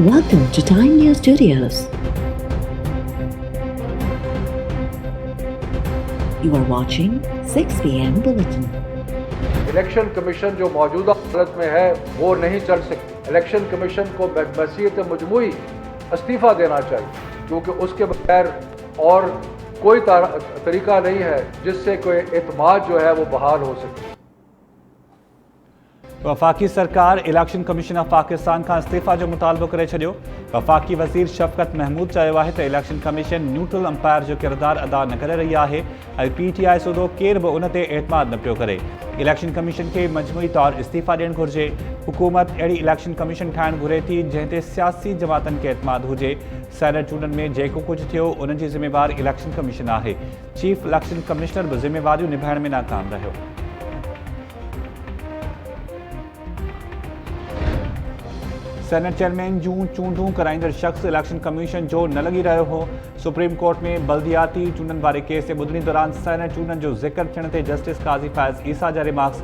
Welcome to Time News Studios. You are watching 6 p.m. Bulletin. Election commission जो मौजूदा हालत में है वो नहीं चल सकती। इलेक्शन कमीशन को बहसीयत मजमूई इस्तीफ़ा देना चाहिए, क्योंकि उसके बगैर और कोई तरीका नहीं है जिससे कोई एतमाद जो है वो बहाल हो सके। वफाकी सरकार इलेक्शन कमीशन ऑफ पाकिस्तान का इस्तीफ़ा जो मुतालबो करे छो। वफाकी वज़ीर शफ़क़त महमूद चयो आहे त इलेक्शन कमीशन न्यूट्रल अंपायर जो किरदार अदा न करे रही है ऐं PTI सूदो केर भी उन ते एतमाद न पियो करे। इलेक्शन कमीशन के मजमूई तौर इस्तीफ़ा ॾियणु घुरिजे। हुकूमत अहिड़ी इलेक्शन कमीशन ठाहिणु घुरे थी जंहिं ते सियासी जमातनि खे एतमाद हुजे। सेनेट चूंडनि में जेको कुझु थियो उन जी ज़िम्मेवार इलेक्शन कमीशन आहे। चीफ इलेक्शन कमिश्नर भी ज़िम्मेवारियूं निभाइण में नाकाम रहियो। सेनेट चेयरमैन जूं चूंडूं कराईंदड़ शख़्स इलेक्शन कमीशन जो न लॻी रहियो हो। सुप्रीम कोर्ट में बल्दियाती चूंडनि वारे केस जे ॿुधणी दौरान सेनेट चूंडनि जो ज़िक्र थियण ते जस्टिस काज़ी फैज़ ईसा जा रिमार्क्स।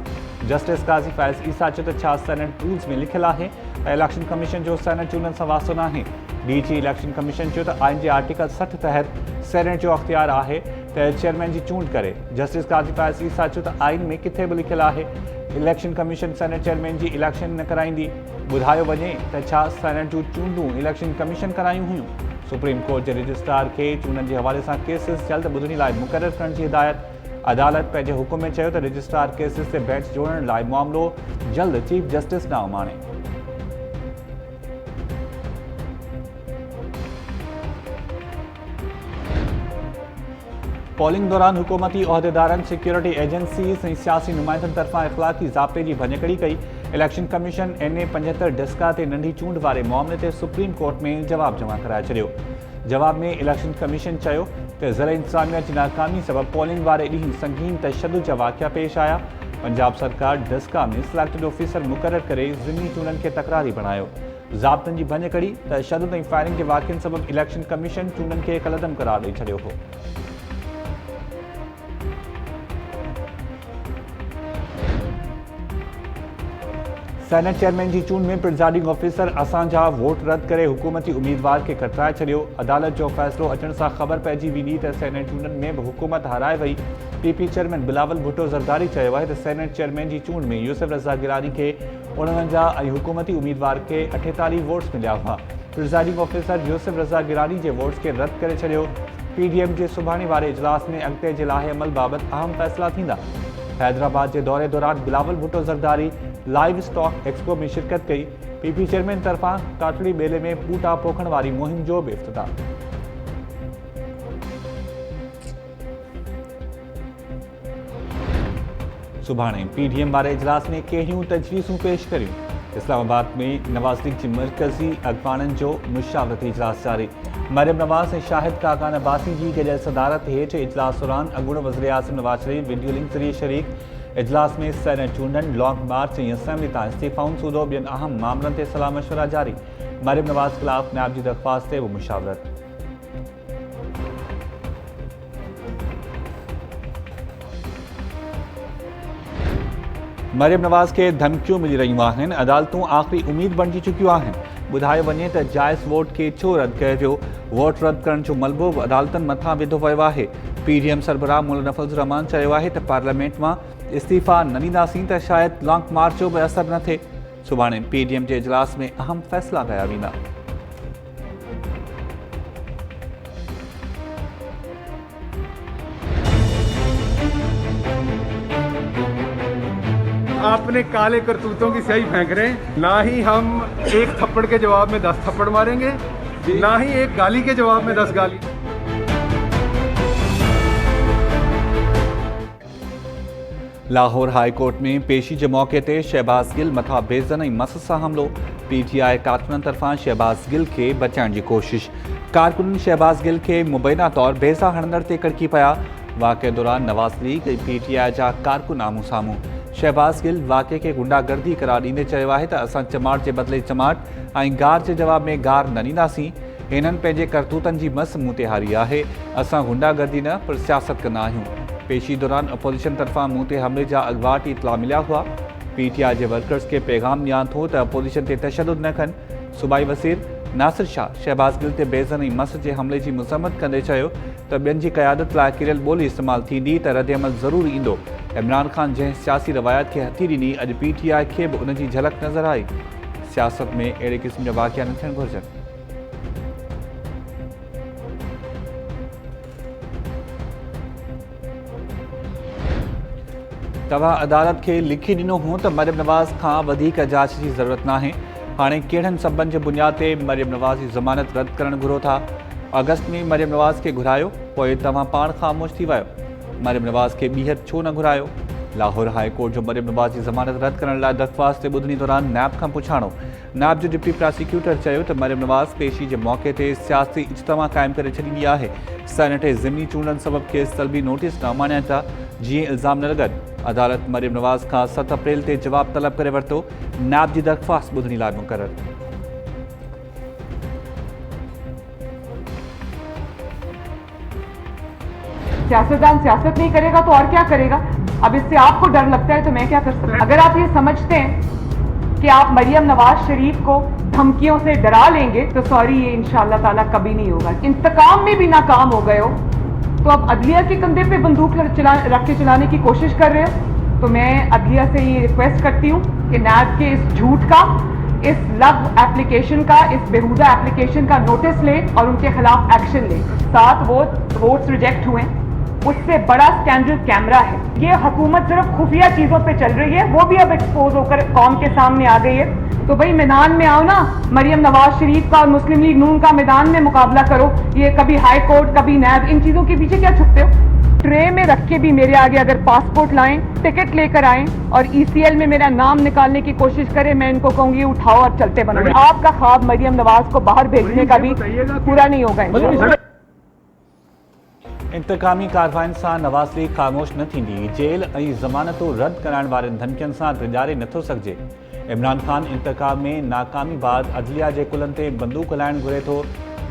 जस्टिस काज़ी फैज़ ईसा चयो त छा सेनेट रूल्स में लिखियलु आहे त इलेक्शन कमीशन जो सेनेट चूंडनि सां वास्तो न आहे। DG इलेक्शन कमीशन चयो त आइन जे आर्टिकल 60 तहत सेनेट जो अख्तियार आहे त चेयरमैन जी चूंड करे। जस्टिस काज़ी फैज़ ईसा चयो त आइन में किथे बि लिखियलु आहे इलेक्शन कमीशन सेनेट चेयरमैन जी इलेक्शन न कराईंदी। ॿुधायो वञे त छा सेनेट जूं चूंडूं इलेक्शन कमीशन करायूं हुयूं। सुप्रीम कोर्ट जे रजिस्ट्रार खे चूंडनि जे हवाले सां केसिस जल्द ॿुधणी लाइ मुक़ररु करण जी हिदायत। अदालत पंहिंजे हुकुम में चयो त रजिस्ट्रार केसिस ते बेंच जोड़ण लाइ मामिलो जल्द चीफ जस्टिस ॾांहुं माणे। पोलिंग दौरान हुकूमती उहदेदारनि सिक्योरिटी एजेंसीज़ ऐं सियासी नुमाइंदनि तरफ़ां इख़लाक़ी ज़ाब्ते जी भञकड़ी कई। इलेक्शन कमीशन NA 75 डिस्का ते नंढी चूंड वारे मामले ते सुप्रीम कोर्ट में जवाब जमा कराए छॾियो। जवाब में इलेक्शन कमीशन चयो त ज़र इंतज़ामिया जी नाकामी सबबि पोलिंग वारे ॾींहुं संगीन तशद्दुद जा वाक़िया पेश आया। पंजाब सरकार डिस्का में सिलेक्टेड ऑफिसर मुक़ररु करे ज़िमनी चूंडनि खे तकरारी बणायो। ज़ाब्तनि जी भञकड़ी तशद्दुद ऐं फायरिंग जे वाक़ियनि सबबि इलेक्शन कमीशन चूंडनि खे कलदम करार ॾेई छॾियो हो। सेनेट चेयरमैन की चूंड में प्रिजाइडिंग ऑफिसर असांजा वोट रद्द करे हुकूमती उम्मीदवार के कतराए छॾियो। अदालत जो फ़ैसिलो अचण सां ख़बर पइजी वेंदी त सेनेट चूंडनि में भी हुकूमत हाराए वई। PP चेयरमैन बिलावल भुट्टो ज़रदारी चयो आहे त सेनेट चेयरमैन की चूंड में यूसुफ रज़ा गिलानी के 49 ऐं हुकूमती उम्मीदवार के 48 वोट्स मिलिया हुआ। प्रिजाइडिंग ऑफिसर यूसुफ रज़ा गिलानी के वोट्स के रद्द करे छॾियो। PDM के सुभाणे वारे इजलास में अॻिते जे लाहे अमल बाबत अहम फ़ैसिला थींदा। हैदराबाद के दौरे दौरान Bilawal Bhutto Zardari live stock expo में शिरकत कई। PP चेयरमैन तरफां काटड़ी बेले में बूटा पोखण वारी मुहिम जो भी इफ्तिताह। सुभाणे PDM वारे इजलास में कहिड़ियूं तजवीज़ूं पेश करियूं। इस्लामाबाद में नवाज़ लीग की मरकज़ी अॻवाननि जो मुशावरती इजलास जारी। मरियम नवाज़ ऐं शाहिद काकान अब्बासी जी गॾियल सदारत हेठि इजलास दौरान अॻूणो वज़ीर आज़म नवाज़ शरीफ़ वीडियो लिंक ज़रिए शरीक। इजलास में सेनेट चूंडनि, लॉन्ग मार्च ऐं असेंबली तां इस्तीफ़ाउनि सूदो ॿियनि अहम मामलनि ते सलाह मशवरा जारी। मरियम नवाज़ ख़िलाफ़ नायब जी दरख़्वास्त ते बि मुशावरत। मरियम नवाज़ के धमकियूं मिली रहियूं आहिनि। अदालतूं आख़िरी उम्मीद बणिजी चुकियूं आहिनि। ॿुधायो वञे त जाइज़ वोट खे छो रद्द कयो वियो। वोट रद्द करण जो मलबो अदालतनि मथां विधो वियो आहे। PDM सरबराह मुल्ला नफ़ज़ुर रहमान चयो आहे त पार्लियामेंट मां इस्तीफ़ा न ॾींदासीं त शायदि लॉन्ग मार्च जो बि असरु न थिए। सुभाणे PDM जे इजलास में अहम फ़ैसिला कया वेंदा। आपने काले करतूतों की स्याही फेंक रहे हैं। ना ही हम एक थप्पड़ के जवाब में 10 थप्पड़ मारेंगे, ना ही एक गाली के जवाब में 10 गाली। लाहौर हाई कोर्ट में पेशी के मौके ते शहबाज गिल मथा बेज़न ऐं मस सां हमलो। PTI कारकुननि तरफ़ां शहबाज गिल के बचाइण जी कोशिश। कारकुननि शहबाज गिल के मुबैना तौर बेज़ा हणंदड़ ते कड़की पिया। वाक़े दौरान नवाज़ लीग ऐं PTI जा कारकुन आम्हूं साम्हूं। शहबाज गिल वाक़े के गुंडागर्दी करार ॾींदे चयो आहे त असां चमाट जे बदिले चमाट ऐं गार जे जवाब में गार न ॾींदासीं। हिननि पंहिंजे करतूतनि जी मस मुंहुं ते हारी आहे। असां गुंडागर्दी न पर सियासत कंदा आहियूं। पेशी दौरान अपोजिशन तरफ़ां मुंहुं ते हमले जा अॻवाट इतला मिलिया हुआ। PTI जे वर्कर्स के पैगाम ॾियां थो त अपोजिशन ते तशद्दुद न कनि। सूबाई वज़ीर नासिर शाह शहबाज़ गिल ते बेज़न ऐं मस जे हमले जी मज़म्मत कंदे चयो त ॿियनि जी क़यादत लाइ किरियल ॿोली इस्तेमालु थींदी त रद्दअमल ज़रूरु ईंदो। इमरान ख़ान जंहिं सियासी रवायत खे हथी ॾिनी, अॼु PTI खे बि उन जी झलक नज़र आई। सियासत में अहिड़े क़िस्म जा वाक़िया न थियणु घुरिजनि। तव्हां अदालत खे लिखी ॾिनो हो त मरियम नवाज़ खां वधीक जांच जी ज़रूरत नाहे। हाणे कहिड़नि सबबनि जे बुनियाद ते मरियम नवाज़ जी ज़मानत रद्द करणु घुरो था? अगस्त में मरियम नवाज़ खे घुरायो, पोइ तव्हां पाण ख़ामोश थी वियो। मरियम नवाज़ खे ॿीहर छो न घुरायो? लाहौर हाई कोर्ट जो मरियम नवाज़ जी ज़मानत रद्द करण लाइ दरख़्वास्त ते ॿुधणी दौरान नैब खां पुछाणो। नैब जो डिप्टी प्रोसिक्यूटर चयो त मरियम नवाज़ पेशी जे मौक़े ते सियासी इज्तमा क़ाइमु करे छॾींदी आहे। सेनेट ज़िमनी चूंडनि सबबि खेसि तलबी नोटिस न माणिया था, जीअं इल्ज़ाम न लॻनि। अदालत मरियम नवाज़ खां 7 अप्रैल ते जवाब तलब करे वरितो। नैब जी दरख़्वास्त ॿुधणी लाइ मुक़ररु। सियासतदान सियासत नहीं करेगा तो और क्या करेगा? अब इससे आपको डर लगता है तो मैं क्या कर सकता हूँ? अगर आप ये समझते हैं कि आप मरियम नवाज शरीफ को धमकियों से डरा लेंगे तो सॉरी, ये इंशाअल्लाह ताला कभी नहीं होगा। इंतकाम में भी नाकाम हो गए हो तो अब अदलिया के कंधे पे बंदूक रख के चलाने की कोशिश कर रहे हो। तो मैं अदलिया से ये रिक्वेस्ट करती हूँ कि नैब के इस झूठ का, इस लव एप्लीकेशन का, इस बेहुदा एप्लीकेशन का नोटिस ले और उनके खिलाफ एक्शन ले। 7 वोट्स रिजेक्ट हुए, उससे बड़ा स्कैंडल कैमरा है। ये हुकूमत सिर्फ खुफिया चीजों पे चल रही है, वो भी अब एक्सपोज होकर कौम के सामने आ गई है। तो भाई मैदान में आओ ना, मरियम नवाज शरीफ का और मुस्लिम लीग नून का मैदान में मुकाबला करो। ये कभी हाई कोर्ट, कभी नैब, इन चीजों के पीछे क्या छुपते हो? ट्रे में रख के भी मेरे आगे अगर पासपोर्ट लाएं, टिकट लेकर आएं और ECL में मेरा नाम निकालने की कोशिश करें, मैं इनको कहूंगी उठाओ और चलते बनो। आपका ख्वाब मरियम नवाज को बाहर भेजने का भी पूरा नहीं होगा। इंतकामी कार्रवाइनि सां नवाज़ लीग ख़ामोश न थींदी। जेल ऐं ज़मानतूं रद्द कराइण वारनि धमकियुनि सां टिजारे नथो सघिजे। इमरान ख़ान इंतकाम में नाकामी बाद अदलिया जे कुलनि ते बंदूक हलाइणु घुरे थो।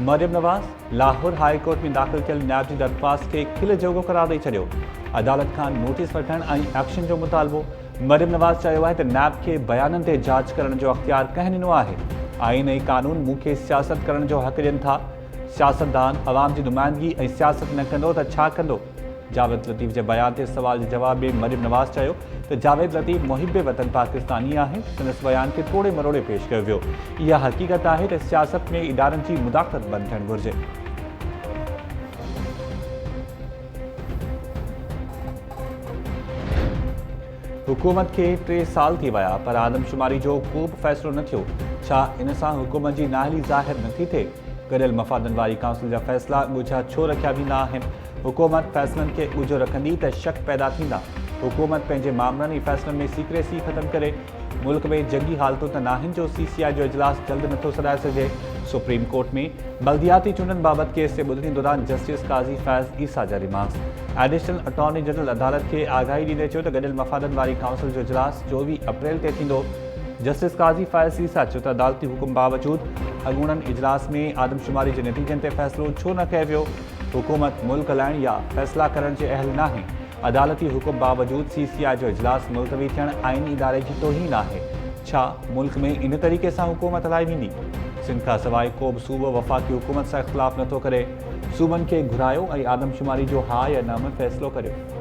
मरियम नवाज़ लाहौर हाई कोर्ट में दाख़िल थियल न्याब जी दरख़्वास्त खे खिल जोॻो करार ॾेई छॾियो। अदालत खां नोटिस वठणु ऐं एक्शन जो मुतालबो। मरियम नवाज़ चयो आहे त नैब खे बयाननि ते जांच करण जो अख़्तियार कंहिं ॾिनो आहे। आइन ऐं कानून मूंखे सियासत करण जो हक़ ॾियनि था। सियासतदान अवाम जी नुमाइंदगी ऐं सियासत न कंदो त छा कंदो? जावेद लतीफ़ जे बयान ते सवाल जे जवाब में मरियम नवाज़ चयो त जावेद लतीफ़ मुहिब वतन पाकिस्तानी आहे। संदसि बयान खे तोड़े मरोड़े पेश कयो वियो। इहा हक़ीक़त आहे त सियासत में इदारनि जी मुदाख़लत बंदि थियणु घुरिजे। हुकूमत खे 3 साल थी विया पर आदमशुमारी जो को बि फ़ैसिलो न थियो। छा इन सां हुकूमत जी नाअहली ज़ाहिर नथी थिए? गॾियल मफ़ादनि वारी काउंसिल जा फ़ैसिला ॻुझा छो रखिया वेंदा आहिनि? हुकूमत फ़ैसिलनि खे ॻुझो रखंदी त शक पैदा थींदा। हुकूमत पंहिंजे मामलनि ऐं फ़ैसिलनि में सीक्रेसी ख़तमु करे। मुल्क में जंगी हालतूं त नाहिनि जो CCI जो इजलास जल्द नथो सॾाए सघे। सुप्रीम कोर्ट में बल्दियाती चूंडनि बाबति केस ते ॿुधणी दौरान जस्टिस काज़ी फैज़ ईसा जा रिमार्क्स। एडिशनल अटॉर्नी जनरल अदालत खे आगाही ॾींदे चयो त गॾियल मफ़ादनि वारी काउंसिल जो इजलास 24 अप्रैल ते थींदो। जस्टिस काज़ी फैज़ ईसा चयो त अदालती हुकुम बावजूदि अॻूणनि इजलास में आदमशुमारी जे नतीजनि ते फ़ैसिलो छो न कयो वियो? हुकूमत मुल्क हलाइण या फ़ैसिला करण जे अहल नाहे। अदालती हुकुम बावजूदि CCI जो इजलास मुलतवी थियणु आइनी इदारे जी तौहीन आहे। छा मुल्क में इन तरीक़े सां हुकूमत हलाई वेंदी? सिंध खां सवाइ को बि सूबो वफ़ाक़ी हुकूमत सां इख़्तिलाफ़ नथो करे। सूबनि खे घुरायो ऐं आदमशुमारी जो हा या न में फ़ैसिलो करियो।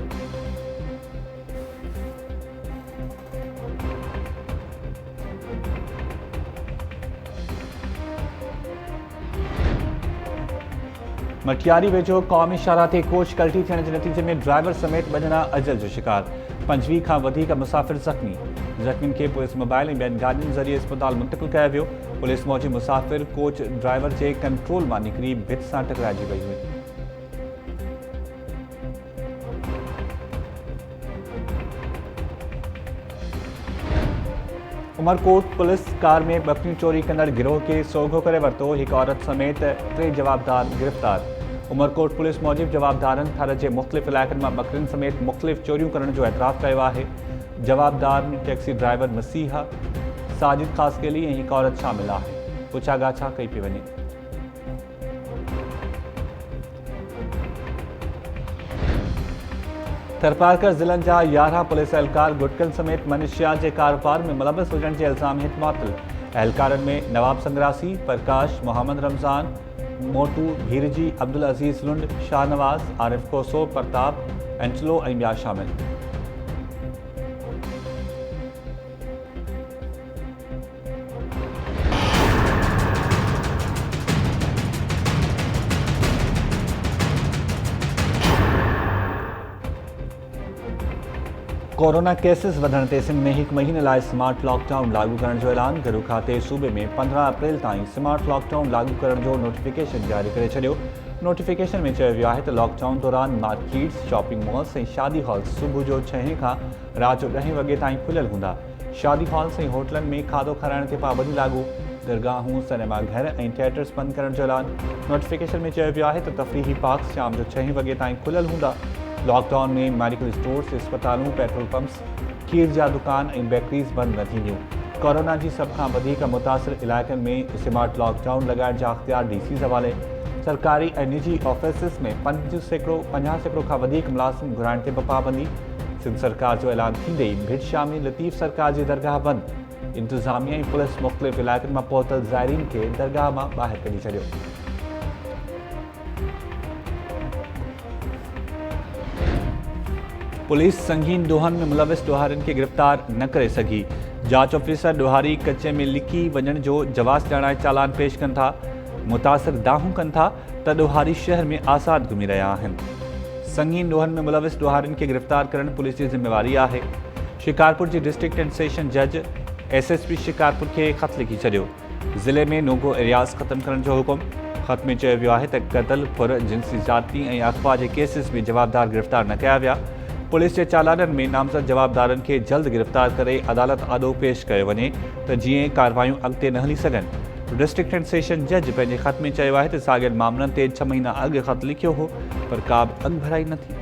मटियारी वेझो क़ौमी शाहराह ते कोच कल्टी थियण जे नतीजे में ड्राइवर समेत 2 ॼणा अजल जो शिकार। 25 खां वधीक मुसाफ़िर ज़ख़्मी। ज़ख़्मियुनि खे पुलिस मोबाइल ऐं ॿियनि गाॾियुनि ज़रिए अस्पताल मुंतक़िल कयो वियो। पुलिस मौजी मुसाफ़िर कोच ड्राइवर जे कंट्रोल मां निकिरी भित सां टकराइजी वई हुई। उमरकोट पुलिस कार में बकरियूं चोरी कंदड़ गिरोह खे सोघो करे वरितो। हिकु औरत समेत 3 जवाबदार गिरफ़्तार। उमरकोट पुलिस मूजिबि जवाबदारनि थर जे मुख़्तलिफ़ इलाइक़नि मां बकरियुनि समेत मुख़्तलिफ़ चोरियूं करण जो एतराफ़ कयो आहे। जवाबदार टैक्सी ड्राइवर मसीहा, साजिद ख़ासकेली ऐं हिकु औरत शामिल आहे। पुछागाछा कई पई वञे। थरपारकर ज़िलनि जा 11 पुलिस एहलकार गुटकनि समेत मनशियात जे कारोबार में मुलविस हुजण जे इल्ज़ाम हेठि मुअत्तल। एहलकारनि में नवाब संग्रासी, प्रकाश, मोहम्मद रमज़ान, मोटू भीरजी, अब्दुल अज़ीज़ लुंड, शाहनवाज़, आरिफ कोसो, प्रताप, एंचलो ऐं ॿिया शामिल। कोरोना केसिस वधण ते सिंध में 1 महीने लाइ स्मार्ट लॉकडाउन लागू करण जो ऐलान। गरु खाते सूबे में 15 अप्रैल ताईं स्मार्ट लॉकडाउन लागू करण जो नोटिफिकेशन जारी करे छॾियो। नोटिफिकेशन में चयो वियो आहे त लॉकडाउन दौरान मार्केट्स, शॉपिंग मॉल्स ऐं शादी हॉल्स सुबुह जो 6 खां राति जो 10 वॻे ताईं खुलियल हूंदा। शादी हॉल्स ऐं होटलनि में खाधो खाराइण ते पाबंदी लागू। दरगाहूं, सिनेमा घर ऐं थिएटर्स बंदि करण जो ऐलान। नोटिफिकेशन में चयो वियो आहे त तफ़रीही पार्क्स शाम जो 6 वॻे ताईं खुलियल हूंदा। लॉकडाउन में मेडिकल स्टोर्स, अस्पतालूं, पेट्रोल पंप्स, खीर जा दुकान ऐं बेकरीज़ बंदि न थींदियूं। कोरोना जी सभ खां वधीक मुतासिर इलाइक़नि में स्मार्ट लॉकडाउन लॻाइण जा अख़्तियार DC हवाले। सरकारी ऐं निजी ऑफिसिस में 50% खां वधीक मुलाज़िम घुराइण ते बि पाबंदी। सिंध सरकार जो ऐलान थींदे ई भिट शामी लतीफ़ सरकार जी दरगाह बंदि। इंतिज़ामिया ऐं पुलिस मुख़्तलिफ़ इलाइक़नि मां पहुतल ज़ाइरीन खे दरगाह मां ॿाहिरि कढी छॾियो। पुलिस संगीन ॾोहनि में मुलविस ॾोहारियुनि खे गिरफ़्तार न करे सघी। जांच ऑफिसर ॾोहारी कचे में लिकी वञण जो जवाज़ ॼाणाए चालान पेश कनि था। मुतासिर दाहूं कनि था त ॾोहारी शहर में आज़ाद घुमी रहिया आहिनि। संगीन ॾोहनि में मुलविस ॾोहारियुनि खे गिरफ़्तार करणु पुलिस जी ज़िम्मेवारी आहे। शिकारपुर जी डिस्ट्रिक्ट एंड सेशन जज SSP शिकारपुर खे ख़त लिखी छॾियो। ज़िले में नोगो एरियाज़ ख़त्म करण जो हुकुम। ख़त में चयो वियो आहे त क़त्ल, फुर, जिन्सी ज़ाती ऐं अग़वा जे केसिस में जवाबदार गिरफ़्तार न कया विया। पुलिस जे चालाननि में नामज़द जवाबदारनि खे जल्द गिरफ़्तार करे अदालत आॾो पेश कयो वञे त जीअं कार्रवायूं अॻिते न हली सघनि। डिस्ट्रिक्ट एंड सेशन जज पंहिंजे ख़त में चयो आहे त साॻियल मामलनि ते 6 महीना अॻु ख़त लिखियो हो, पर का बि अॻु भराई न थी।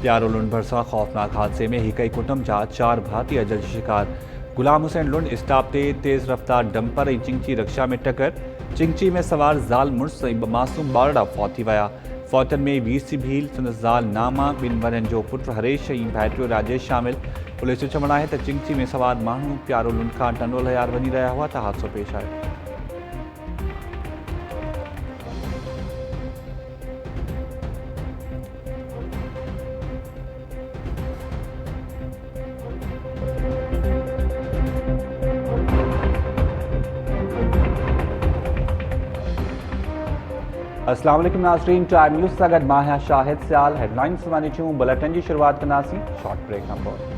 प्यारो लुंड भरिसां ख़ौफ़नाक हादसे में हिक ई कुटुंब जा 4 भाती अजल जो शिकार। गुलाम हुसैन लुंड स्टॉप ते तेज़ रफ़्तार डंपर ऐं चिंची रिक्शा में टक्कर। चिंची में सवार ज़ाल मुड़ुस ऐं 2 मासूम ॿारड़ा फौत थी विया। फौतनि में वीर सिभील, संदसि ज़ाल नामा, 2 वरनि जो पुटु हरेश ऐं भाइटियो राजेश शामिल। पुलिस जो चवणु आहे त चिंची में सवार माण्हू प्यारो लुंड खां टंडोल हयार वञी रहिया हुआ त हादसो पेश आयो। अस्सलाम वालेकुम नाज़रीन, टाइम न्यूज़ सां गॾु मां आहियां शाहिद सियाल। हेडलाइंस वानी बुलेटिन जी शुरूआत कंदासीं शॉर्ट ब्रेक खां पोइ।